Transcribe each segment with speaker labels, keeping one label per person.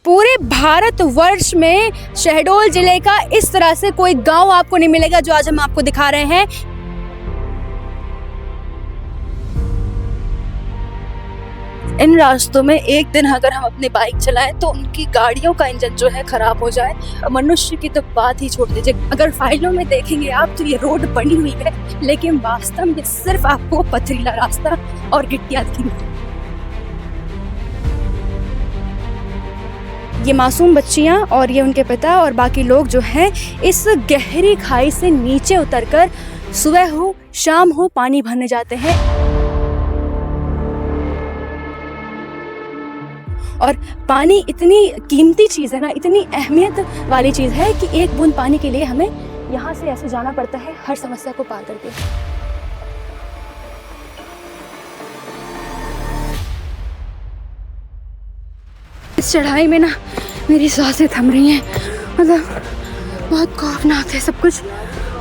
Speaker 1: पूरे भारतवर्ष में शहडोल जिले का इस तरह से कोई गांव आपको नहीं मिलेगा जो आज हम आपको दिखा रहे हैं। इन रास्तों में एक दिन अगर हम अपनी बाइक चलाएं तो उनकी गाड़ियों का इंजन जो है खराब हो जाए, मनुष्य की तो बात ही छोड़ दीजिए। अगर फाइलों में देखेंगे आप तो ये रोड बनी हुई है, लेकिन वास्तव में सिर्फ आपको पथरीला रास्ता और गिट्टियां दिखेंगी। ये मासूम बच्चियां और ये उनके पिता और बाकी लोग जो हैं इस गहरी खाई से नीचे उतरकर सुबह हो शाम हो पानी भरने जाते हैं। और पानी इतनी कीमती चीज़ है ना, इतनी अहमियत वाली चीज़ है कि एक बूंद पानी के लिए हमें यहाँ से ऐसे जाना पड़ता है हर समस्या को पार करके। इस चढ़ाई में ना मेरी सांसें थम रही हैं, मतलब बहुत खौफनाक है सब कुछ।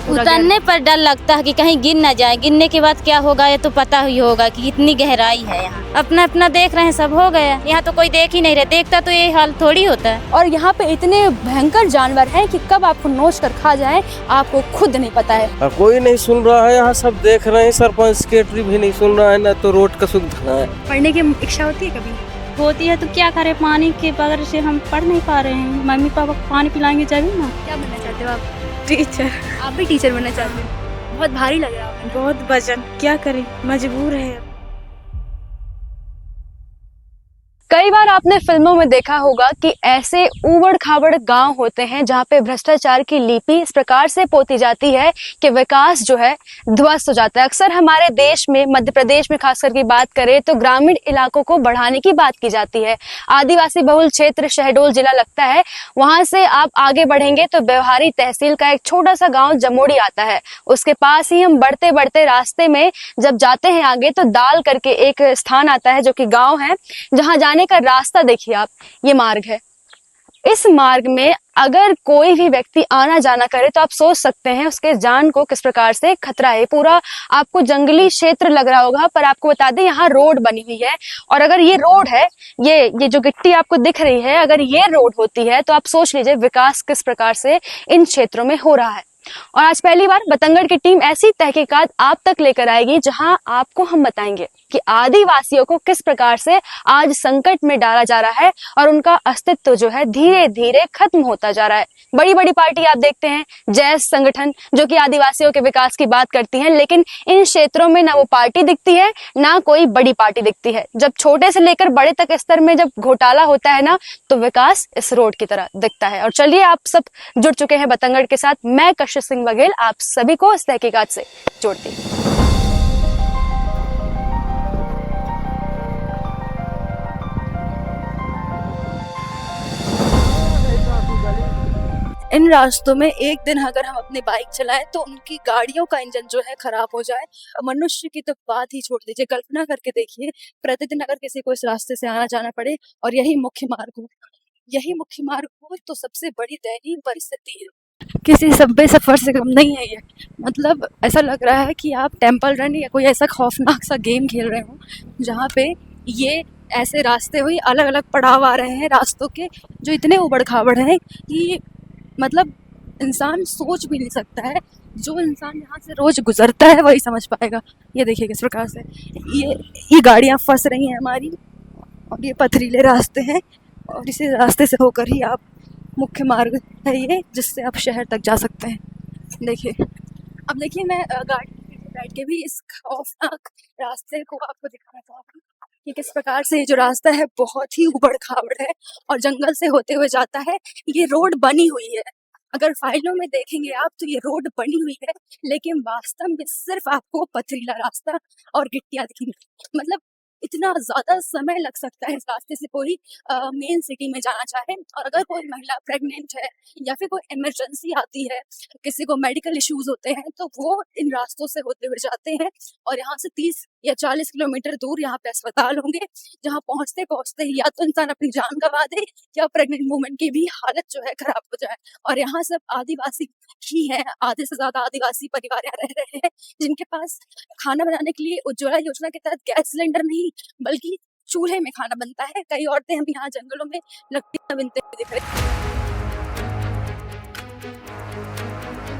Speaker 2: उतरने पर डर लगता है कि कहीं गिर ना जाए। गिरने के बाद क्या होगा ये तो पता ही होगा कि कितनी गहराई है। यहाँ अपना अपना देख रहे हैं, सब हो गया। यहाँ तो कोई देख ही नहीं रहे, देखता तो ये हाल थोड़ी होता है।
Speaker 1: और यहाँ पे इतने भयंकर जानवर हैं कि कब आपको नोच कर खा जाए आपको खुद नहीं पता है।
Speaker 3: कोई नहीं सुन रहा है, यहाँ सब देख रहे हैं, सरपंच सेक्रेटरी भी नहीं सुन रहा है, ना तो रोड का सुविधा है।
Speaker 1: पढ़ने की इच्छा होती है कभी?
Speaker 2: होती है तो क्या करे, पानी के बगैर से हम पढ़ नहीं पा रहे हैं। मम्मी पापा को पानी पिलाएंगे जब ना।
Speaker 1: क्या बनना चाहते हो आप?
Speaker 2: टीचर।
Speaker 1: आप भी टीचर बनना चाहते हो? बहुत भारी लग रहा है।
Speaker 2: बहुत वजन, क्या करें, मजबूर है।
Speaker 1: कई बार आपने फिल्मों में देखा होगा कि ऐसे ऊबड़ खाबड़ गांव होते हैं जहां पे भ्रष्टाचार की लिपि इस प्रकार से पोती जाती है कि विकास जो है ध्वस्त हो जाता है। अक्सर हमारे देश में, मध्य प्रदेश में खासकर की बात करें तो ग्रामीण इलाकों को बढ़ाने की बात की जाती है। आदिवासी बहुल क्षेत्र शहडोल जिला लगता है। वहां से आप आगे बढ़ेंगे तो व्यवहारी तहसील का एक छोटा सा गाँव जमोड़ी आता है। उसके पास ही हम बढ़ते बढ़ते रास्ते में जब जाते हैं आगे तो दाल करके एक स्थान आता है जो कि गाँव है, जहाँ जाने का रास्ता देखिए आप, ये मार्ग है। इस मार्ग में अगर कोई भी व्यक्ति आना जाना करे तो आप सोच सकते हैं उसके जान को किस प्रकार से खतरा है। पूरा आपको जंगली क्षेत्र लग रहा होगा, पर आपको बता दें यहाँ रोड बनी हुई है। और अगर ये रोड है, ये जो गिट्टी आपको दिख रही है, अगर ये रोड होती है तो आप सोच लीजिए विकास किस प्रकार से इन क्षेत्रों में हो रहा है। और आज पहली बार बतंगड़ की टीम ऐसी तहकीकात आप तक लेकर आएगी जहां आपको हम बताएंगे कि आदिवासियों को किस प्रकार से आज संकट में डाला जा रहा है और उनका अस्तित्व जो है धीरे धीरे खत्म होता जा रहा है। बड़ी बड़ी पार्टी आप देखते हैं, जैस संगठन, जो कि आदिवासियों के विकास की बात करती हैं, लेकिन इन क्षेत्रों में ना वो पार्टी दिखती है ना कोई बड़ी पार्टी दिखती है। जब छोटे से लेकर बड़े तक स्तर में जब घोटाला होता है ना, तो विकास इस रोड की तरह दिखता है। और चलिए, आप सब जुड़ चुके हैं बतंगड़ के साथ। मैं कशिश सिंह बघेल आप सभी को इस तहकीकात से जोड़ती हूँ। इन रास्तों में एक दिन अगर हम अपनी बाइक चलाएं तो उनकी गाड़ियों का इंजन जो है खराब हो जाए, मनुष्य की तो बात ही छोड़ दीजिए। कल्पना करके देखिए, प्रतिदिन अगर किसी को इस रास्ते से आना जाना पड़े और यही मुख्य मार्ग हो तो सबसे बड़ी दयनीय परिस्थिति है। किसी सभ्य सफर से कम नहीं है ये। मतलब ऐसा लग रहा है कि आप टेम्पल रन या कोई ऐसा खौफनाक सा गेम खेल रहे हो जहाँ पे ये ऐसे रास्ते हुई अलग अलग पड़ाव आ रहे हैं रास्तों के, जो इतने उबड़ खाबड़ हैं कि मतलब इंसान सोच भी नहीं सकता है। जो इंसान यहाँ से रोज गुजरता है वही समझ पाएगा। ये देखिए किस प्रकार से ये गाड़ियाँ फंस रही हैं हमारी, और ये पथरीले रास्ते हैं, और इसी रास्ते से होकर ही आप मुख्य मार्ग है ये जिससे आप शहर तक जा सकते हैं। देखिए, अब देखिए, मैं गाड़ी में बैठ के भी इस खौफनाक रास्ते को आपको दिखाना चाहूँगी कि किस प्रकार से ये जो रास्ता है बहुत ही उबड़ खाबड़ है और जंगल से होते हुए जाता है। ये रोड बनी हुई है, अगर फाइलों में देखेंगे आप तो ये रोड बनी हुई है, लेकिन वास्तव में सिर्फ आपको पथरीला रास्ता और गिट्टियां दिखेंगी। मतलब इतना ज्यादा समय लग सकता है इस रास्ते से कोई मेन सिटी में जाना चाहे। और अगर कोई महिला प्रेग्नेंट है या फिर कोई इमरजेंसी आती है, किसी को मेडिकल इश्यूज होते हैं, तो वो इन रास्तों से होते हुए जाते हैं। और यहाँ से 30 या 40 किलोमीटर दूर यहाँ पे अस्पताल होंगे, जहाँ पहुंचते पहुंचते ही या तो इंसान अपनी जान गंवा दे या प्रेग्नेंट वुमेन की भी हालत जो है खराब हो जाए। और यहाँ सब आदिवासी ही है, आधे से ज्यादा आदिवासी परिवार यहाँ रह रहे हैं, जिनके पास खाना बनाने के लिए उज्ज्वला योजना के तहत गैस सिलेंडर नहीं बल्कि चूल्हे में खाना बनता है। कई औरतें हम यहाँ जंगलों में लकड़ियाँ बीनते हुए दिख रही हैं।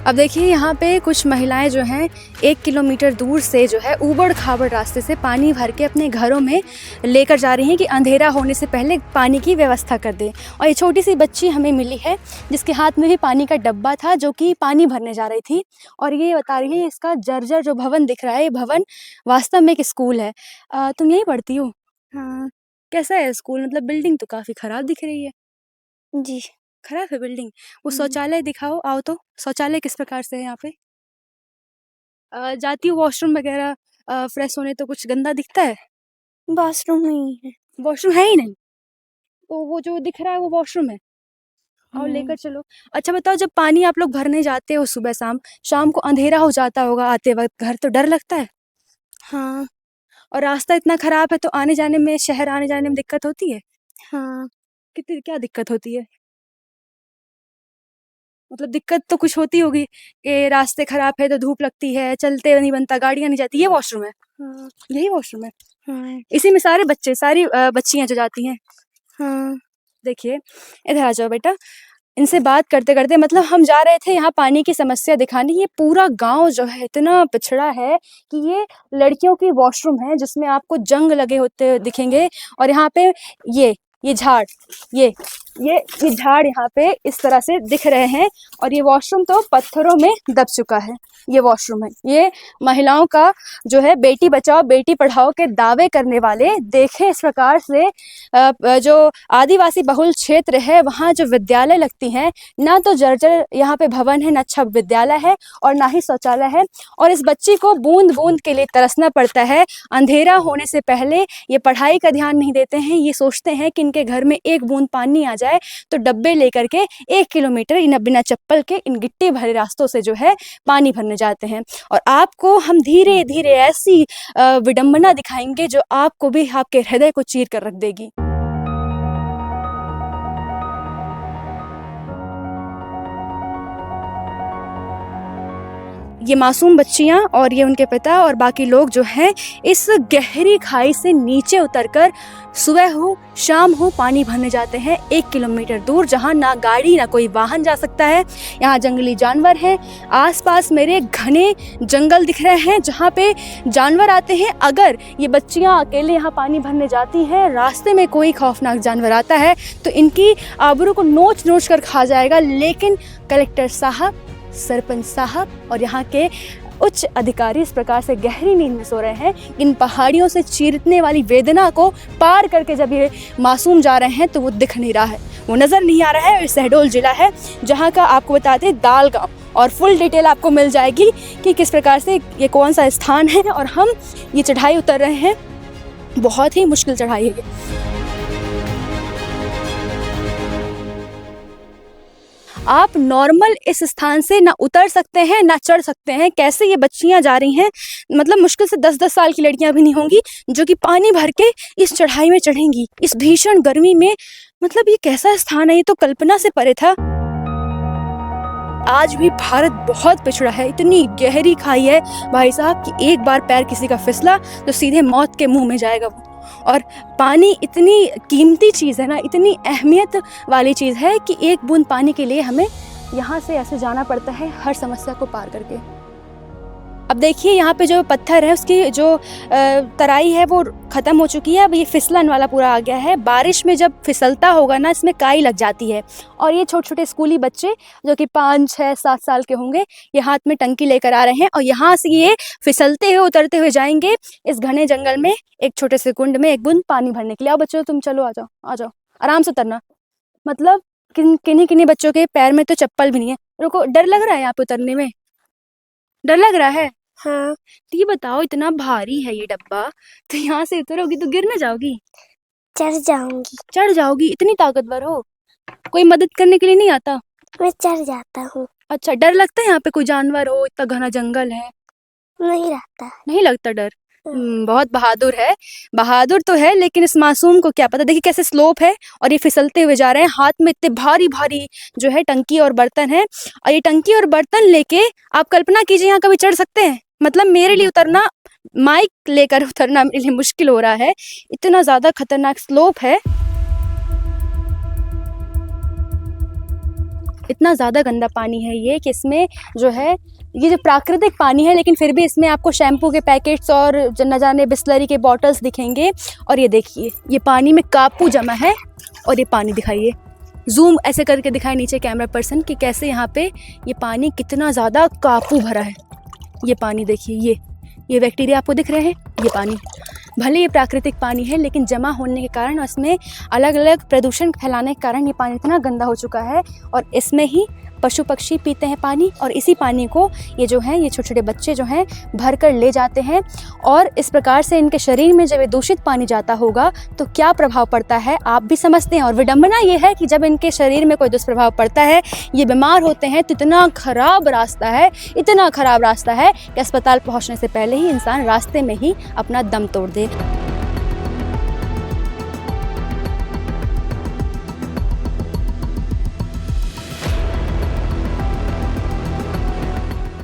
Speaker 1: अब देखिए यहाँ पे कुछ महिलाएं जो हैं 1 किलोमीटर दूर से जो है ऊबड़ खाबड़ रास्ते से पानी भर के अपने घरों में लेकर जा रही हैं कि अंधेरा होने से पहले पानी की व्यवस्था कर दें। और ये छोटी सी बच्ची हमें मिली है जिसके हाथ में भी पानी का डब्बा था, जो कि पानी भरने जा रही थी। और ये बता रही है इसका जर्जर जो भवन दिख रहा है, ये भवन वास्तव में एक स्कूल है। तुम यहीं पढ़ती हो?
Speaker 4: हाँ
Speaker 1: कैसा है स्कूल? मतलब बिल्डिंग तो काफ़ी ख़राब दिख रही है।
Speaker 4: जी।
Speaker 1: खराब है बिल्डिंग? वो
Speaker 4: हम्म।
Speaker 1: शौचालय दिखाओ, आओ तो। शौचालय किस प्रकार से है यहाँ पे? जाती हो वॉशरूम वगैरह फ्रेश होने तो कुछ गंदा दिखता है?
Speaker 4: बाथरूम नहीं है।
Speaker 1: वॉशरूम है ही नहीं? तो वो जो दिख रहा है वो वॉशरूम है? और
Speaker 4: हम्म।
Speaker 1: लेकर चलो। अच्छा बताओ, जब पानी आप लोग भरने जाते हो सुबह शाम, शाम को अंधेरा हो जाता होगा आते वक्त घर, तो डर लगता है?
Speaker 4: हाँ
Speaker 1: और रास्ता इतना खराब है तो आने जाने में, शहर आने जाने में दिक्कत होती है?
Speaker 4: हाँ
Speaker 1: कितनी क्या दिक्कत होती है? मतलब दिक्कत तो कुछ होती होगी कि रास्ते खराब है तो धूप लगती है, चलते नहीं बनता, गाड़ियाँ नहीं जाती। ये वॉशरूम है?
Speaker 4: हाँ
Speaker 1: यही वॉशरूम है?
Speaker 4: हाँ
Speaker 1: इसी में सारे बच्चे, सारी बच्चियाँ जो जाती हैं?
Speaker 4: हाँ
Speaker 1: देखिए, इधर आ जाओ बेटा। इनसे बात करते करते, मतलब हम जा रहे थे यहाँ पानी की समस्या दिखाने। ये पूरा गांव जो है इतना पिछड़ा है कि ये लड़कियों की वॉशरूम है जिसमें आपको जंग लगे होते दिखेंगे। और यहाँ पे ये झाड़, ये ये झाड़ यहाँ पे इस तरह से दिख रहे हैं। और ये वॉशरूम तो पत्थरों में दब चुका है। ये वॉशरूम है। ये महिलाओं का जो है बेटी बचाओ बेटी पढ़ाओ के दावे करने वाले, देखें इस प्रकार से जो आदिवासी बहुल क्षेत्र है वहाँ जो विद्यालय लगती हैं, ना तो जर्जर यहाँ पे भवन है, ना अच्छा विद्यालय है और ना ही शौचालय है। और इस बच्ची को बूंद बूंद के लिए तरसना पड़ता है। अंधेरा होने से पहले ये पढ़ाई का ध्यान नहीं देते हैं। ये सोचते हैं कि इनके घर में एक बूंद पानी आ जाए तो डब्बे लेकर के 1 किलोमीटर इन बिना चप्पल के इन गिट्टी भरे रास्तों से जो है पानी भरने जाते हैं। और आपको हम धीरे धीरे ऐसी विडंबना दिखाएंगे जो आपको भी, आपके हृदय को चीर कर रख देगी। ये मासूम बच्चियां और ये उनके पिता और बाकी लोग जो हैं इस गहरी खाई से नीचे उतरकर सुबह हो शाम हो पानी भरने जाते हैं 1 किलोमीटर दूर, जहां ना गाड़ी ना कोई वाहन जा सकता है। यहाँ जंगली जानवर हैं, आसपास मेरे घने जंगल दिख रहे हैं जहाँ पे जानवर आते हैं। अगर ये बच्चियाँ अकेले यहाँ पानी भरने जाती हैं, रास्ते में कोई खौफनाक जानवर आता है तो इनकी आबरू को नोच नोच कर खा जाएगा। लेकिन कलेक्टर साहब, सरपंच साहब और यहाँ के उच्च अधिकारी इस प्रकार से गहरी नींद में सो रहे हैं। इन पहाड़ियों से चीरने वाली वेदना को पार करके जब ये मासूम जा रहे हैं तो वो दिख नहीं रहा है, वो नज़र नहीं आ रहा है। और शहडोल जिला है जहाँ का आपको बताते दाल गाँव, और फुल डिटेल आपको मिल जाएगी कि किस प्रकार से ये कौन सा स्थान है। और हम ये चढ़ाई उतर रहे हैं, बहुत ही मुश्किल चढ़ाई है ये। आप नॉर्मल इस स्थान से ना उतर सकते हैं ना चढ़ सकते हैं। कैसे ये बच्चियां जा रही हैं, मतलब मुश्किल से 10-10 साल की लड़कियां भी नहीं होंगी जो कि पानी भर के इस चढ़ाई में चढ़ेंगी इस भीषण गर्मी में। मतलब ये कैसा स्थान है, ये तो कल्पना से परे था। आज भी भारत बहुत पिछड़ा है, इतनी गहरी खाई है भाई साहब कि एक बार पैर किसी का फिसला तो सीधे मौत के मुंह में जाएगा वो। और पानी इतनी कीमती चीज़ है ना, इतनी अहमियत वाली चीज़ है कि एक बूंद पानी के लिए हमें यहाँ से ऐसे जाना पड़ता है हर समस्या को पार करके। अब देखिए यहाँ पे जो पत्थर है उसकी जो तराई है वो ख़त्म हो चुकी है। अब ये फिसलन वाला पूरा आ गया है। बारिश में जब फिसलता होगा ना, इसमें काई लग जाती है। और ये छोटे छोटे स्कूली बच्चे जो कि 5, 6, 7 साल के होंगे, ये हाथ में टंकी लेकर आ रहे हैं और यहाँ से ये फिसलते हुए उतरते हुए जाएंगे इस घने जंगल में एक छोटे से कुंड में एक बूंद पानी भरने के लिए। आओ बच्चों, तुम चलो, आ जाओ आ जाओ, आराम से उतरना। मतलब किन्हीं बच्चों के पैर में तो चप्पल भी नहीं है। रुको, डर लग रहा है यहाँ पे उतरने में? डर लग रहा है?
Speaker 4: हाँ।
Speaker 1: तो ये बताओ, इतना भारी है ये डब्बा, तो यहाँ से उतरोगी तो गिर ना जाओगी?
Speaker 4: चढ़ जाऊंगी।
Speaker 1: चढ़ जाओगी? इतनी ताकतवर हो? कोई मदद करने के लिए नहीं आता?
Speaker 4: मैं चढ़ जाता हूँ।
Speaker 1: अच्छा, डर लगता है यहाँ पे कोई जानवर हो, इतना घना जंगल है?
Speaker 4: नहीं रहता।
Speaker 1: नहीं लगता डर? बहुत बहादुर है। बहादुर तो है, लेकिन इस मासूम को क्या पता। देखिए कैसे स्लोप है और ये फिसलते हुए जा रहे हैं। हाथ में इतने भारी भारी जो है टंकी और बर्तन है, और ये टंकी और बर्तन लेके आप कल्पना कीजिए यहाँ कभी चढ़ सकते हैं? मतलब मेरे लिए उतरना माइक लेकर उतरना मेरे लिए मुश्किल हो रहा है, इतना ज़्यादा खतरनाक स्लोप है, इतना ज़्यादा गंदा पानी है ये कि इसमें जो है ये जो प्राकृतिक पानी है, लेकिन फिर भी इसमें आपको शैम्पू के पैकेट्स और न जाने बिस्लरी के बॉटल्स दिखेंगे। और ये देखिए ये पानी में कापू जमा है, और ये पानी दिखाइए, जूम ऐसे करके दिखाए नीचे कैमरा पर्सन कि कैसे यहाँ पे ये पानी कितना ज़्यादा कापू भरा है। ये पानी देखिए, ये बैक्टीरिया आपको दिख रहे हैं, ये पानी भले ये प्राकृतिक पानी है लेकिन जमा होने के कारण उसमें अलग अलग प्रदूषण फैलाने के कारण ये पानी इतना गंदा हो चुका है, और इसमें ही पशु पक्षी पीते हैं पानी, और इसी पानी को ये जो है ये छोटे छोटे बच्चे जो हैं भर कर ले जाते हैं। और इस प्रकार से इनके शरीर में जब ये दूषित पानी जाता होगा तो क्या प्रभाव पड़ता है आप भी समझते हैं। और विडंबना ये है कि जब इनके शरीर में कोई दुष्प्रभाव पड़ता है, ये बीमार होते हैं, तो इतना ख़राब रास्ता है, इतना ख़राब रास्ता है कि अस्पताल पहुँचने से पहले ही इंसान रास्ते में ही अपना दम तोड़ दे।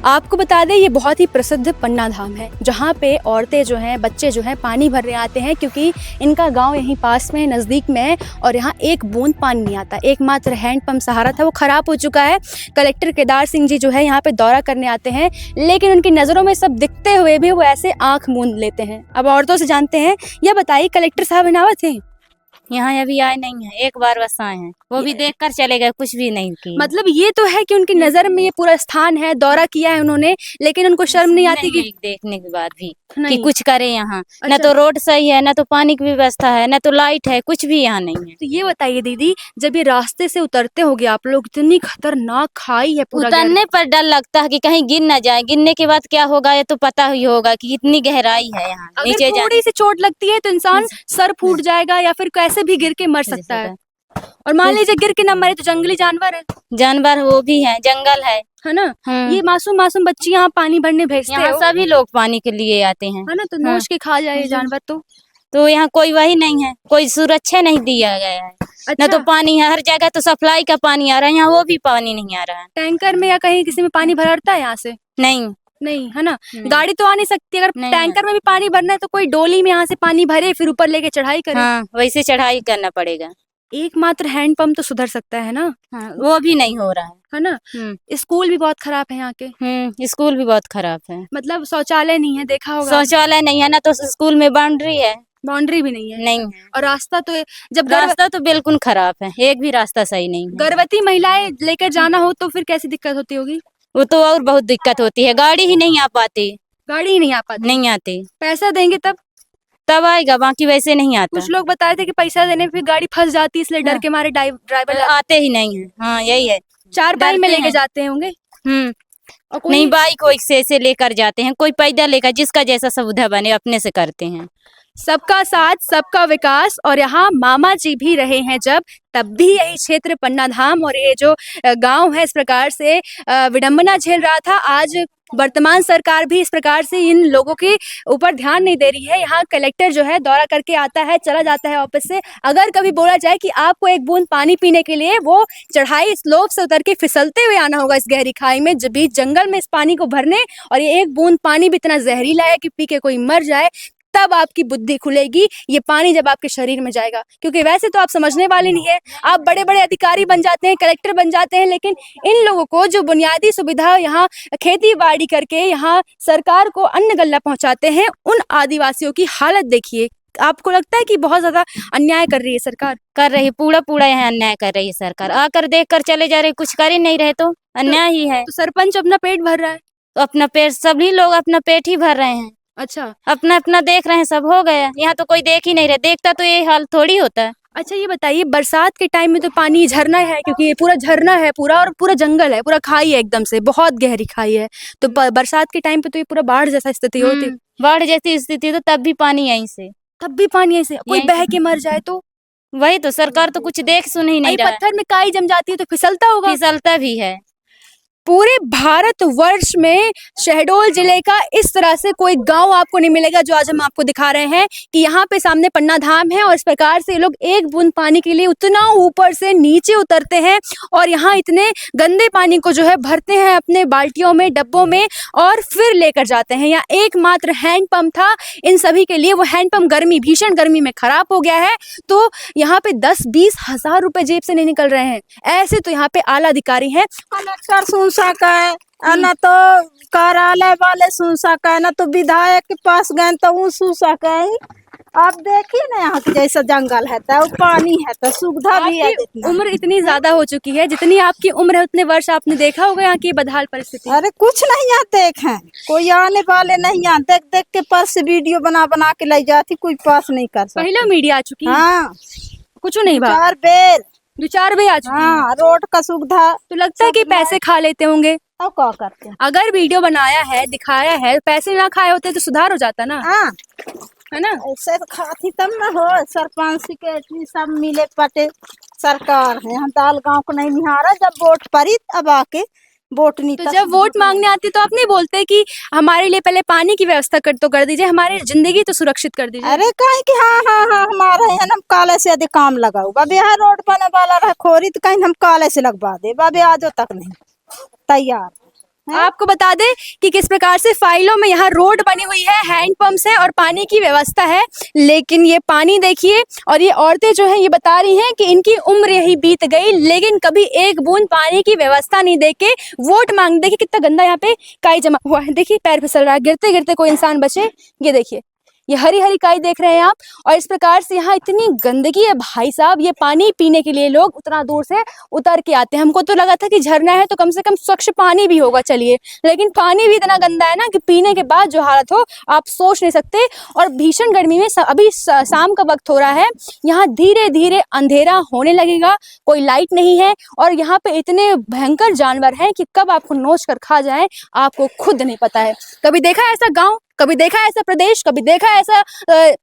Speaker 1: आपको बता दें ये बहुत ही प्रसिद्ध पन्ना धाम है, जहाँ पे औरतें जो हैं, बच्चे जो हैं पानी भरने आते हैं, क्योंकि इनका गांव यहीं पास में नज़दीक में है और यहाँ एक बूंद पानी नहीं आता। एकमात्र हैंडपंप सहारा था, वो ख़राब हो चुका है। कलेक्टर केदार सिंह जी जो है यहाँ पे दौरा करने आते हैं, लेकिन उनकी नज़रों में सब दिखते हुए भी वो ऐसे आँख मूंद लेते हैं। अब औरतों से जानते हैं, यह बताइए कलेक्टर साहब इनावा थे?
Speaker 2: यहाँ अभी आए नहीं है, एक बार बस आए हैं, वो भी देख कर चले गए, कुछ भी नहीं किया।
Speaker 1: मतलब ये तो है कि उनकी नज़र में ये पूरा स्थान है, दौरा किया है उन्होंने, लेकिन उनको शर्म नहीं आती कि
Speaker 2: देखने के बाद भी कि
Speaker 1: नहीं।
Speaker 2: कुछ करे यहाँ।
Speaker 1: अच्छा।
Speaker 2: न तो रोड सही है, न तो पानी की व्यवस्था है, न तो लाइट है, कुछ भी यहाँ नहीं है।
Speaker 1: तो ये बताइए दीदी, जब ये रास्ते से उतरते होगे आप लोग, इतनी खतरनाक खाई है पूरा
Speaker 2: उतरने पर डर लगता है कि कहीं गिर न जाए, गिरने के बाद क्या होगा ये तो पता ही होगा कि कितनी गहराई है यहाँ नीचे।
Speaker 1: अगर थोड़ी सी चोट लगती है तो इंसान सर फूट जाएगा या फिर कैसे भी गिर के मर सकता है। और मान लीजिए गिर के न मरे तो जंगली जानवर है,
Speaker 2: जानवर वो भी है, जंगल है
Speaker 1: ना। ये मासूम मासूम बच्ची यहाँ पानी भरने भेजते
Speaker 2: यहाँ
Speaker 1: हो,
Speaker 2: सभी लोग पानी के लिए आते हैं,
Speaker 1: है ना, तो नोच के खा जाए जानवर
Speaker 2: तो यहाँ कोई वही नहीं है, कोई सुरक्षा नहीं दिया गया है।
Speaker 1: अच्छा।
Speaker 2: न तो पानी है, हर जगह तो सप्लाई का पानी आ रहा है, यहाँ वो भी पानी नहीं आ रहा है।
Speaker 1: टैंकर में या कहीं किसी में पानी भरता है यहाँ से? नहीं, है ना। गाड़ी तो आ नहीं सकती, अगर टैंकर में भी पानी भरना है तो कोई डोली में यहाँ से पानी भरे फिर ऊपर लेके चढ़ाई करे।
Speaker 2: हाँ, वैसे चढ़ाई करना पड़ेगा।
Speaker 1: एकमात्र हैंडपंप तो सुधर सकता है ना।
Speaker 2: हाँ, वो भी नहीं हो रहा
Speaker 1: है ना। स्कूल भी बहुत खराब है यहाँ के।
Speaker 2: स्कूल भी बहुत खराब है,
Speaker 1: मतलब शौचालय नहीं है, देखा होगा।
Speaker 2: शौचालय नहीं है ना, तो स्कूल में बाउंड्री है,
Speaker 1: बाउंड्री भी नहीं है।
Speaker 2: नहीं है।
Speaker 1: और रास्ता तो
Speaker 2: रास्ता तो बिल्कुल खराब है, एक भी रास्ता सही नहीं है।
Speaker 1: गर्भवती महिलाएं लेकर जाना हो तो फिर कैसी दिक्कत होती होगी?
Speaker 2: वो तो और बहुत दिक्कत होती है, गाड़ी ही नहीं आ पाती।
Speaker 1: गाड़ी ही नहीं आ पाती?
Speaker 2: नहीं आती।
Speaker 1: पैसा देंगे तब
Speaker 2: आएगा, बाकी वैसे नहीं आता।
Speaker 1: कुछ लोग बताए थे कि पैसा देने पे गाड़ी फंस जाती है, इसलिए डर के मारे ड्राइवर
Speaker 2: आते ही नहीं है। हाँ, यही है,
Speaker 1: चार पाई में लेके जाते होंगे।
Speaker 2: और नहीं, बाइक से लेकर जाते हैं, कोई पैदल लेकर, जिसका जैसा सुविधा बने अपने से करते हैं।
Speaker 1: सबका साथ सबका विकास। और यहाँ मामा जी भी रहे हैं जब, तब भी यही क्षेत्र पन्ना धाम और ये जो गांव है इस प्रकार से विडंबना झेल रहा था। आज वर्तमान सरकार भी इस प्रकार से इन लोगों के ऊपर ध्यान नहीं दे रही है। यहाँ कलेक्टर जो है दौरा करके आता है, चला जाता है ऑफिस से। अगर कभी बोला जाए कि आपको एक बूंद पानी पीने के लिए वो चढ़ाई स्लोप से उतर के फिसलते हुए आना होगा इस गहरी खाई में, जब भी जंगल में इस पानी को भरने, और ये एक बूंद पानी भी इतना जहरीला है कि पी के कोई मर जाए, तब आपकी बुद्धि खुलेगी। ये पानी जब आपके शरीर में जाएगा, क्योंकि वैसे तो आप समझने वाले नहीं है। आप बड़े बड़े अधिकारी बन जाते हैं, कलेक्टर बन जाते हैं, लेकिन इन लोगों को जो बुनियादी सुविधा यहाँ खेती बाड़ी करके यहाँ सरकार को अन्न गल्ला पहुंचाते हैं, उन आदिवासियों की हालत देखिए। आपको लगता है कि बहुत ज्यादा अन्याय कर रही है सरकार?
Speaker 2: कर रही, पूरा यहाँ अन्याय कर रही है सरकार। आकर देख कर चले जा रहे, कुछ कर ही नहीं रहे तो अन्याय ही है।
Speaker 1: तो सरपंच अपना पेट भर रहा है,
Speaker 2: तो अपना पेट, सभी लोग अपना पेट ही भर रहे हैं।
Speaker 1: अच्छा,
Speaker 2: अपना अपना देख रहे हैं, सब हो गया। यहाँ तो कोई देख ही नहीं रहे, देखता तो ये हाल थोड़ी होता है।
Speaker 1: अच्छा ये बताइए, बरसात के टाइम में तो पानी झरना है, क्योंकि ये पूरा झरना है पूरा, और पूरा जंगल है, पूरा खाई है, एकदम से बहुत गहरी खाई है, तो बरसात के टाइम पे तो ये पूरा बाढ़ जैसा स्थिति होती है।
Speaker 2: बाढ़ जैसी स्थिति तो तब भी पानी यहीं से,
Speaker 1: कोई बह के मर जाए तो?
Speaker 2: वही तो, सरकार तो कुछ देख सुन ही नहीं रहा है।
Speaker 1: पत्थर में काई जम जाती है तो फिसलता होगा।
Speaker 2: फिसलता भी है।
Speaker 1: पूरे भारतवर्ष में शहडोल जिले का इस तरह से कोई गांव आपको नहीं मिलेगा जो आज हम आपको दिखा रहे हैं कि यहाँ पे सामने पन्ना धाम है और इस प्रकार से ये लोग एक बूंद पानी के लिए उतना ऊपर से नीचे उतरते हैं और यहाँ इतने गंदे पानी को जो है भरते हैं अपने बाल्टियों में, डब्बों में और फिर लेकर जाते हैं। यहाँ एकमात्र हैंडपंप था इन सभी के लिए, वो हैंडपंप भीषण गर्मी में खराब हो गया है, तो यहाँ पे 10-20 हजार रुपए जेब से नहीं निकल रहे हैं। ऐसे तो यहाँ पे आला अधिकारी हैं।
Speaker 5: कलेक्टर सुन सका है न तो कार्यालय वाले सुन सका है, न तो विधायक के पास गए तो वो सुन सका है। आप देखिए ना यहाँ के जैसा जंगल है तो पानी है तो सुविधा भी है।
Speaker 1: आपकी उम्र इतनी ज्यादा हो चुकी है, जितनी आपकी उम्र है उतने वर्ष आपने देखा होगा यहाँ की बदहाल परिस्थिति।
Speaker 5: अरे कुछ नहीं यहाँ देखे, कोई आने वाले नहीं, यहाँ देख देख के पास से वीडियो बना बना के ले जाती, कोई पास नहीं कर सकता।
Speaker 1: पहले मीडिया आ चुकी है,
Speaker 5: हाँ
Speaker 1: कुछ नहीं बात,
Speaker 5: 4 बेर
Speaker 1: 2-4 भी आ चुकी है।
Speaker 5: हाँ, रोड का सुविधा
Speaker 1: तो लगता है कि पैसे खा लेते होंगे।
Speaker 5: अब क्या करते हैं।
Speaker 1: अगर वीडियो बनाया है, दिखाया है, पैसे ना खाए होते तो सुधार हो जाता ना,
Speaker 5: हाँ
Speaker 1: है ना।
Speaker 5: ऐसे तो खाती तब ना हो, सरपंच सेक्रेटरी सब मिले पटे सरकार है। हम दाल गांव को नहीं निहारा, जब वोट पड़ी अब आके वोट नहीं।
Speaker 1: तो जब वोट मांगने आते तो आप नहीं बोलते कि हमारे लिए पहले पानी की व्यवस्था कर दीजिए, हमारी जिंदगी तो सुरक्षित कर दीजिए।
Speaker 5: अरे कहीं कि हाँ हाँ हाँ हमारे यहाँ हम काले से अधिक काम लगाऊ बाबे, यहाँ रोड बने वाला रहे खोरी तो कहीं हम काले से लगवा दे बाबे, आजो तक नहीं तैयार।
Speaker 1: आपको बता दें कि किस प्रकार से फाइलों में यहाँ रोड बनी हुई है, हैंडपंप है और पानी की व्यवस्था है, लेकिन ये पानी देखिए और ये औरतें जो हैं ये बता रही हैं कि इनकी उम्र यही बीत गई, लेकिन कभी एक बूंद पानी की व्यवस्था नहीं देके वोट मांग। देखिए कितना गंदा यहाँ पे काई जमा हुआ है, देखिए पैर फिसल रहा है, गिरते गिरते कोई इंसान बचे। ये देखिए ये हरी हरी काई देख रहे हैं आप, और इस प्रकार से यहाँ इतनी गंदगी है भाई साहब। ये पानी पीने के लिए लोग उतना दूर से उतर के आते हैं। हमको तो लगा था कि झरना है तो कम से कम स्वच्छ पानी भी होगा, चलिए, लेकिन पानी भी इतना गंदा है ना कि पीने के बाद जो हालत हो आप सोच नहीं सकते। और भीषण गर्मी में अभी शाम का वक्त हो रहा है, यहाँ धीरे धीरे अंधेरा होने लगेगा, कोई लाइट नहीं है और यहाँ पे इतने भयंकर जानवर हैं कि कब आपको नोच कर खा जाए आपको खुद नहीं पता है। कभी देखा है ऐसा गाँव, कभी देखा है ऐसा प्रदेश, कभी देखा है ऐसा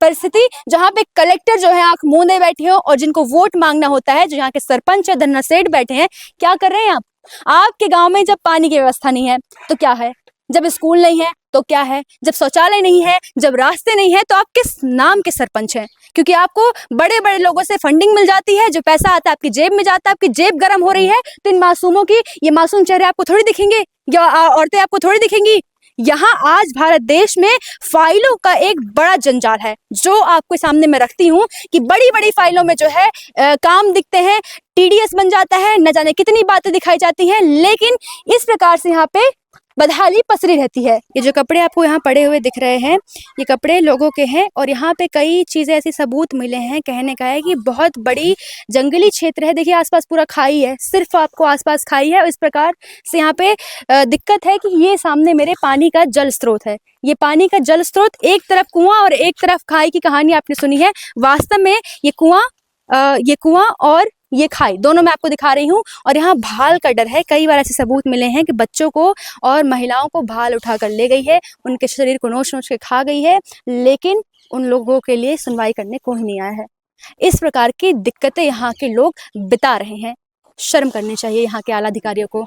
Speaker 1: परिस्थिति जहां पे कलेक्टर जो है आंख मूंदे बैठे हो और जिनको वोट मांगना होता है, जो यहाँ के सरपंच है धन्ना सेठ बैठे हैं, क्या कर रहे हैं आप? आपके गांव में जब पानी की व्यवस्था नहीं है तो क्या है, जब स्कूल नहीं है तो क्या है, जब शौचालय नहीं है, जब रास्ते नहीं है, तो आप किस नाम के सरपंच हैं? क्योंकि आपको बड़े बड़े लोगों से फंडिंग मिल जाती है, जो पैसा आता है आपकी जेब में जाता है, आपकी जेब गर्म हो रही है तो इन मासूमों की ये मासूम चेहरे आपको थोड़ी दिखेंगे या औरतें आपको थोड़ी दिखेंगी। यहाँ आज भारत देश में फाइलों का एक बड़ा जंजाल है, जो आपके सामने मैं रखती हूँ कि बड़ी बड़ी फाइलों में जो है काम दिखते हैं, TDS बन जाता है, न जाने कितनी बातें दिखाई जाती हैं, लेकिन इस प्रकार से यहाँ पे बदहाली पसरी रहती है। ये जो कपड़े आपको यहाँ पड़े हुए दिख रहे हैं, ये कपड़े लोगों के हैं और यहाँ पे कई चीज़ें ऐसी सबूत मिले हैं। कहने का है कि बहुत बड़ी जंगली क्षेत्र है, देखिए आसपास पूरा खाई है, सिर्फ आपको आसपास खाई है। इस प्रकार से यहाँ पे दिक्कत है कि ये सामने मेरे पानी का जल स्रोत है, ये पानी का जल स्रोत, एक तरफ कुआं और एक तरफ खाई की कहानी आपने सुनी है। वास्तव में ये कुआं और ये खाई दोनों मैं आपको दिखा रही हूँ। और यहाँ भाल का डर है, कई बार ऐसे सबूत मिले हैं कि बच्चों को और महिलाओं को भाल उठाकर ले गई है, उनके शरीर को नोच नोच के खा गई है, लेकिन उन लोगों के लिए सुनवाई करने कोई नहीं आया है। इस प्रकार की दिक्कतें यहाँ के लोग बिता रहे हैं। शर्म करनी चाहिए यहाँ के आला अधिकारियों को।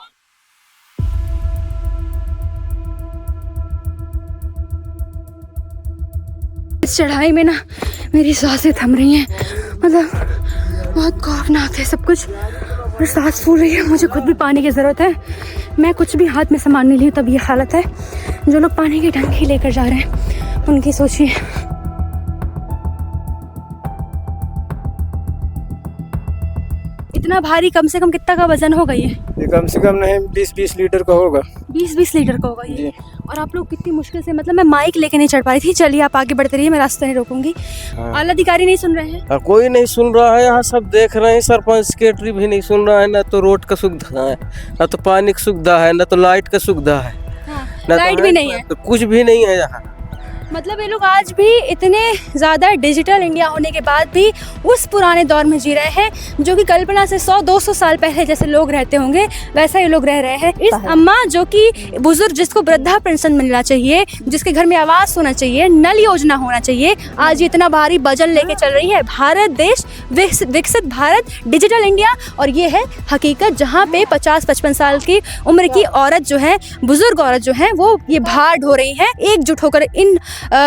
Speaker 1: इस चढ़ाई में ना मेरी सांसें थम रही हैं, मतलब बहुत खौफनाक है सब कुछ और सांस फूल रही है। मुझे खुद भी पानी की ज़रूरत है, मैं कुछ भी हाथ में सामान नहीं ली तब ये हालत है। जो लोग पानी की टंकी लेकर जा रहे हैं उनकी सोचिए। इतना भारी, कम से कम कितना का वजन होगा ये?
Speaker 6: कम से कम नहीं 20-20 लीटर का होगा।
Speaker 1: 20-20 लीटर का होगा ये। और आप लोग कितनी मुश्किल से, मतलब मैं माइक लेके नहीं चढ़ पा रही थी। चलिए आप आगे बढ़ते रहिए, मैं रास्ते नहीं रोकूंगी। आला अधिकारी नहीं सुन रहे हैं?
Speaker 3: कोई नहीं सुन रहा है, यहाँ सब देख रहे हैं, सरपंच सेक्रेटरी भी नहीं सुन रहा है। ना तो रोड का सुविधा है, ना तो पानी की सुविधा है, ना तो लाइट का सुविधा है,
Speaker 1: लाइट भी नहीं है,
Speaker 3: तो कुछ भी नहीं है यहाँ।
Speaker 1: मतलब ये लोग आज भी इतने ज़्यादा डिजिटल इंडिया होने के बाद भी उस पुराने दौर में जी रहे हैं जो कि कल्पना से 100-200 साल पहले जैसे लोग रहते होंगे वैसा ये लोग रह रहे हैं। इस अम्मा जो कि बुजुर्ग जिसको वृद्धा पेंशन मिलना चाहिए, जिसके घर में आवास होना चाहिए, नल योजना होना चाहिए, आज ये इतना भारी वजन लेके चल रही है। भारत देश विकसित भारत, डिजिटल इंडिया, और ये है हकीकत जहाँ पे 50-55 साल की उम्र की औरत जो है, बुजुर्ग औरत जो है, वो ये भार ढो रही है। एकजुट होकर इन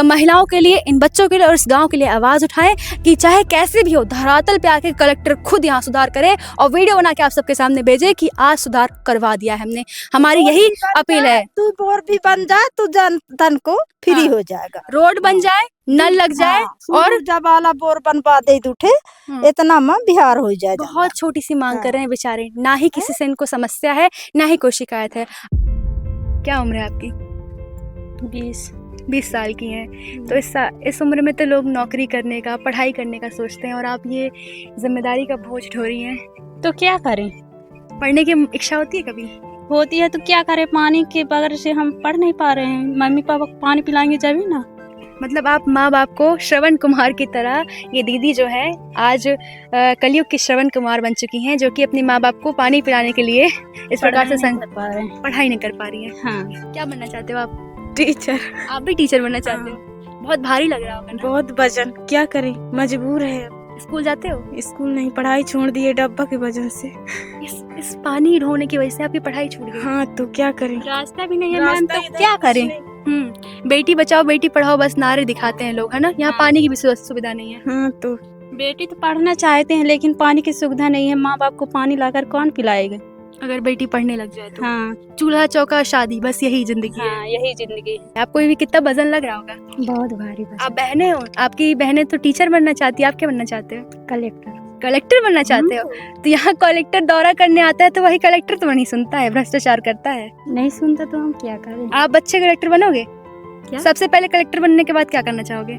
Speaker 1: महिलाओं के लिए, इन बच्चों के लिए और इस गांव के लिए आवाज़ उठाएं कि चाहे कैसे भी हो धरातल पे आके कलेक्टर खुद यहाँ सुधार करे और वीडियो बना के आप सबके सामने भेजे कि आज सुधार करवा दिया है हमने। हमारी यही अपील है।
Speaker 5: तू बोर भी बन जाए तो जनधन को फ्री हो जाएगा,
Speaker 1: रोड बन जाए, नल लग जाए और
Speaker 5: जब वाला बोर बनवा दे उठे, इतना में बिहार हो जाए।
Speaker 1: बहुत छोटी सी मांग कर रहे हैं बेचारे, ना ही किसी से इनको समस्या है, ना ही कोई शिकायत है। क्या उम्र है आपकी? 20 साल की हैं। तो इस उम्र में तो लोग नौकरी करने का, पढ़ाई करने का सोचते हैं और आप ये जिम्मेदारी का बोझ ढो रही हैं।
Speaker 7: तो क्या करें?
Speaker 1: पढ़ने की इच्छा होती है कभी?
Speaker 7: होती है तो क्या करें, पानी के बगैर से हम पढ़ नहीं पा रहे हैं। मम्मी पापा को पानी पिलाएंगे जब ना।
Speaker 1: मतलब आप माँ बाप को श्रवण कुमार की तरह, ये दीदी जो है आज कलयुग की श्रवण कुमार बन चुकी हैं, जो कि अपने माँ बाप को पानी पिलाने के लिए इस प्रकार से पढ़ाई नहीं कर पा रही हैं।
Speaker 7: हाँ।
Speaker 1: क्या बनना चाहते हो आप?
Speaker 7: टीचर।
Speaker 1: आप भी टीचर बनना चाहते हो? बहुत भारी लग रहा होगा ना?
Speaker 7: बहुत वजन, क्या करें, मजबूर है।
Speaker 1: स्कूल जाते हो?
Speaker 7: स्कूल नहीं, पढ़ाई छोड़ दिए डब्बा की वजह से।
Speaker 1: इस पानी ढोने की वजह से आपकी पढ़ाई छूट गई?
Speaker 7: हाँ, तो क्या करें,
Speaker 1: रास्ता भी नहीं है मैम, तो क्या करें?
Speaker 7: करें?
Speaker 1: बेटी बचाओ बेटी पढ़ाओ बस नारे दिखाते हैं लोग, है ना? यहाँ पानी की भी सुविधा नहीं है।
Speaker 7: हाँ, तो बेटी तो पढ़ना चाहते हैं लेकिन पानी की सुविधा नहीं है। माँ बाप को पानी लाकर कौन पिलाएगा
Speaker 1: अगर बेटी पढ़ने लग जाए तो?
Speaker 7: हाँ।
Speaker 1: चूल्हा चौका शादी, बस यही जिंदगी है।
Speaker 7: हाँ, यही जिंदगी है।
Speaker 1: आपको भी कितना वजन लग रहा होगा?
Speaker 7: बहुत भारी।
Speaker 1: आप बहनें हो, आपकी बहनें तो टीचर बनना चाहती है, आप क्या बनना चाहते हो? कलेक्टर बनना चाहते हो? तो यहाँ कलेक्टर दौरा करने आता है तो वही कलेक्टर तो नहीं सुनता है, भ्रष्टाचार करता है।
Speaker 7: नहीं सुनता तो हम क्या करें?
Speaker 1: आप अच्छे कलेक्टर बनोगे
Speaker 7: क्या?
Speaker 1: सबसे पहले कलेक्टर बनने के बाद क्या करना चाहोगे?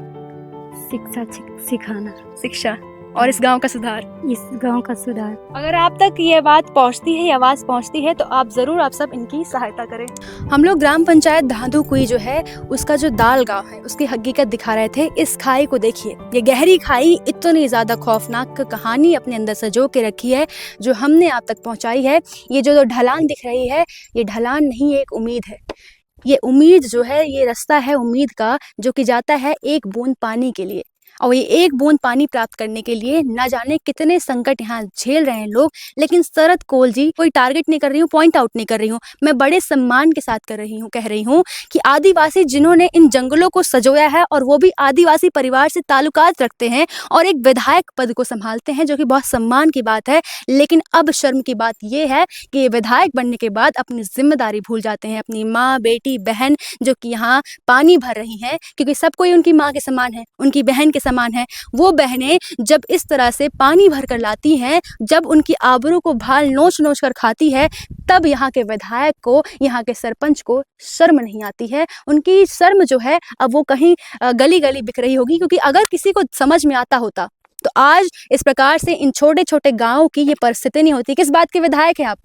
Speaker 7: शिक्षा सिखाना,
Speaker 1: शिक्षा और इस गांव का सुधार।
Speaker 7: इस गांव का सुधार।
Speaker 1: अगर आप तक ये बात पहुंचती है, ये आवाज़ पहुंचती है, तो आप ज़रूर आप सब इनकी सहायता करें। हम लोग ग्राम पंचायत धांधुकुई जो है उसका जो दाल गांव है उसकी हकीकत दिखा रहे थे। इस खाई को देखिए, ये गहरी खाई इतनी ज़्यादा खौफनाक कहानी अपने अंदर सजो के रखी है जो हमने आप तक पहुँचाई है। ये जो ढलान दिख रही है, ये ढलान नहीं, एक उम्मीद है। ये उम्मीद जो है, ये रास्ता है उम्मीद का, जो कि जाता है एक बूंद पानी के लिए। और ये एक बूंद पानी प्राप्त करने के लिए न जाने कितने संकट यहाँ झेल रहे हैं लोग। लेकिन शरद कौल जी, कोई टारगेट नहीं कर रही हूँ, पॉइंट आउट नहीं कर रही हूँ, मैं बड़े सम्मान के साथ कह रही हूँ कि आदिवासी जिन्होंने इन जंगलों को सजोया है और वो भी आदिवासी परिवार से ताल्लुकात रखते हैं और एक विधायक पद को संभालते हैं, जो कि बहुत सम्मान की बात है। लेकिन अब शर्म की बात ये है कि ये विधायक बनने के बाद अपनी जिम्मेदारी भूल जाते हैं। अपनी माँ, बेटी, बहन जो कि यहाँ पानी भर रही हैं, क्योंकि सब कोई उनकी माँ के समान है, उनकी बहन के समान है। वो बहनें जब इस तरह से पानी भर कर लाती हैं, जब उनकी आबरू को भाल नोच नोच कर खाती है, तब यहाँ के विधायक को, यहाँ के सरपंच को शर्म नहीं आती है। उनकी शर्म जो है अब वो कहीं गली गली बिक रही होगी, क्योंकि अगर किसी को समझ में आता होता तो आज इस प्रकार से इन छोटे छोटे गाँवों की ये परिस्थिति नहीं होती। किस बात के विधायक हैं आप?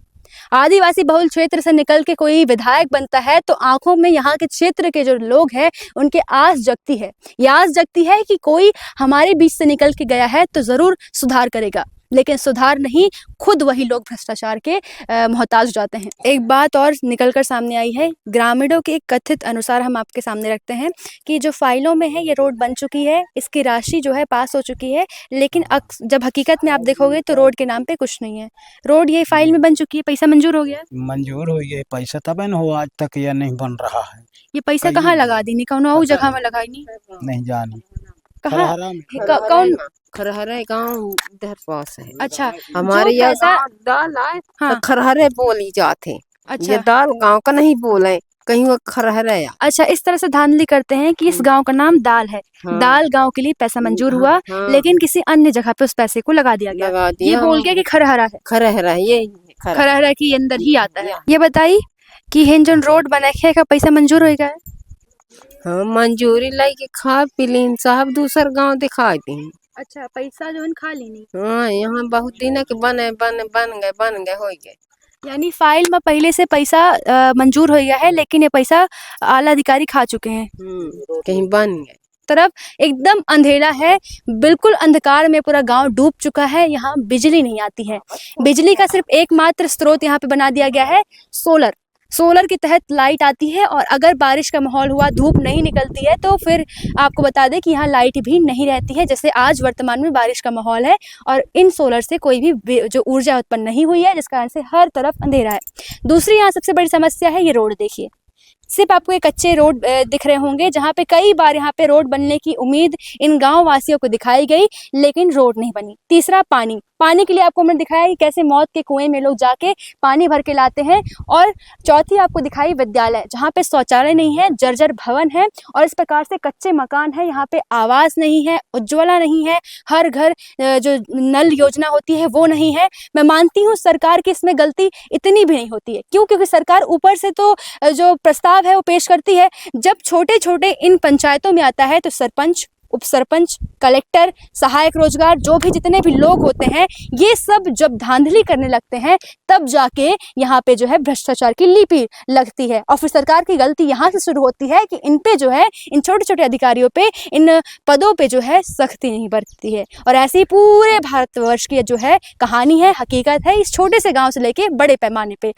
Speaker 1: आदिवासी बहुल क्षेत्र से निकल के कोई विधायक बनता है तो आंखों में यहाँ के क्षेत्र के जो लोग हैं उनके आस जगती है। ये आस जगती है कि कोई हमारे बीच से निकल के गया है तो जरूर सुधार करेगा। लेकिन सुधार नहीं, खुद वही लोग भ्रष्टाचार के मोहताज हो जाते हैं। एक बात और निकलकर सामने आई है, ग्रामीणों के कथित अनुसार हम आपके सामने रखते हैं कि जो फाइलों में है ये रोड बन चुकी है, इसकी राशि जो है पास हो चुकी है, लेकिन जब हकीकत में आप देखोगे तो रोड के नाम पे कुछ नहीं है। रोड ये फाइल में बन चुकी है, पैसा मंजूर हो गया?
Speaker 8: मंजूर हो गया पैसा, तब न हो आज तक यह नहीं बन रहा है।
Speaker 1: ये पैसा कहाँ लगा दी? कौन और जगह में लगाई?
Speaker 8: नहीं जानी
Speaker 1: कहाँ? कौन?
Speaker 9: खरहरे गांव इधर पास है।
Speaker 1: अच्छा,
Speaker 9: हमारे यहाँ
Speaker 1: पैसा
Speaker 9: दाल आए
Speaker 1: हाँ।
Speaker 9: तो खरहरे बोली जाते।
Speaker 1: अच्छा,
Speaker 9: ये दाल गांव का नहीं बोले, कहीं वो खरहरे।
Speaker 1: अच्छा, इस तरह से धांधली करते हैं कि इस गांव का नाम दाल है।
Speaker 9: हाँ।
Speaker 1: दाल गांव के लिए पैसा मंजूर हुआ,
Speaker 9: हाँ।
Speaker 1: लेकिन किसी अन्य जगह पे उस पैसे को लगा दिया गया।
Speaker 9: लगा दिया,
Speaker 1: ये बोल के कि खरहरा है,
Speaker 9: खरहरा ये
Speaker 1: खरहरा के अंदर ही आता है। ये बताई कि हिंजन रोड बना का पैसा मंजूर हो गया?
Speaker 9: हाँ, मंजूरी लाई के खा पीलीन साहब दूसर गांव दिखा दी।
Speaker 1: अच्छा, पैसा जो है खा लेनी।
Speaker 9: हाँ, यहाँ बहुत दिन के बन गए हो गए।
Speaker 1: यानी फाइल में पहले से पैसा मंजूर हो गया है, लेकिन ये पैसा आला अधिकारी खा चुके हैं।
Speaker 9: कहीं बन गए।
Speaker 1: तरफ एकदम अंधेरा है, बिल्कुल अंधकार में पूरा गांव डूब चुका है। यहाँ बिजली नहीं आती है। बिजली का सिर्फ एकमात्र स्रोत यहाँ पे बना दिया गया है सोलर। सोलर के तहत लाइट आती है, और अगर बारिश का माहौल हुआ, धूप नहीं निकलती है, तो फिर आपको बता दें कि यहाँ लाइट भी नहीं रहती है। जैसे आज वर्तमान में बारिश का माहौल है और इन सोलर से कोई भी जो ऊर्जा उत्पन्न नहीं हुई है, जिस कारण से हर तरफ अंधेरा है। दूसरी यहाँ सबसे बड़ी समस्या है ये रोड। देखिए, सिर्फ आपको एक कच्चे रोड दिख रहे होंगे, जहाँ पे कई बार यहाँ पे रोड बनने की उम्मीद इन गांव वासियों को दिखाई गई, लेकिन रोड नहीं बनी। तीसरा, पानी के लिए आपको हमने दिखाया कि कैसे मौत के कुएं में लोग जाके पानी भर के लाते हैं। और चौथी आपको दिखाई विद्यालय, जहाँ पे शौचालय नहीं है, जर्जर भवन है और इस प्रकार से कच्चे मकान है। यहाँ पे आवास नहीं है, उज्ज्वला नहीं है, हर घर जो नल योजना होती है वो नहीं है। मैं मानती हूँ सरकार की इसमें गलती इतनी भी नहीं होती है। क्यों? क्योंकि सरकार ऊपर से तो जो प्रस्ताव है वो पेश करती है, जब छोटे छोटे इन पंचायतों में आता है तो सरपंच, उप सरपंच, कलेक्टर, सहायक रोजगार, जो भी जितने भी लोग होते हैं, ये सब जब धांधली करने लगते हैं, तब जाके यहाँ पे जो है भ्रष्टाचार की लिपि लगती है। और फिर सरकार की गलती यहाँ से शुरू होती है कि इन पे जो है, इन छोटे छोटे अधिकारियों पे, इन पदों पे जो है सख्ती नहीं बरतती है। और ऐसे ही पूरे भारतवर्ष की जो है कहानी है, हकीकत है, इस छोटे से गाँव से लेके बड़े पैमाने पे।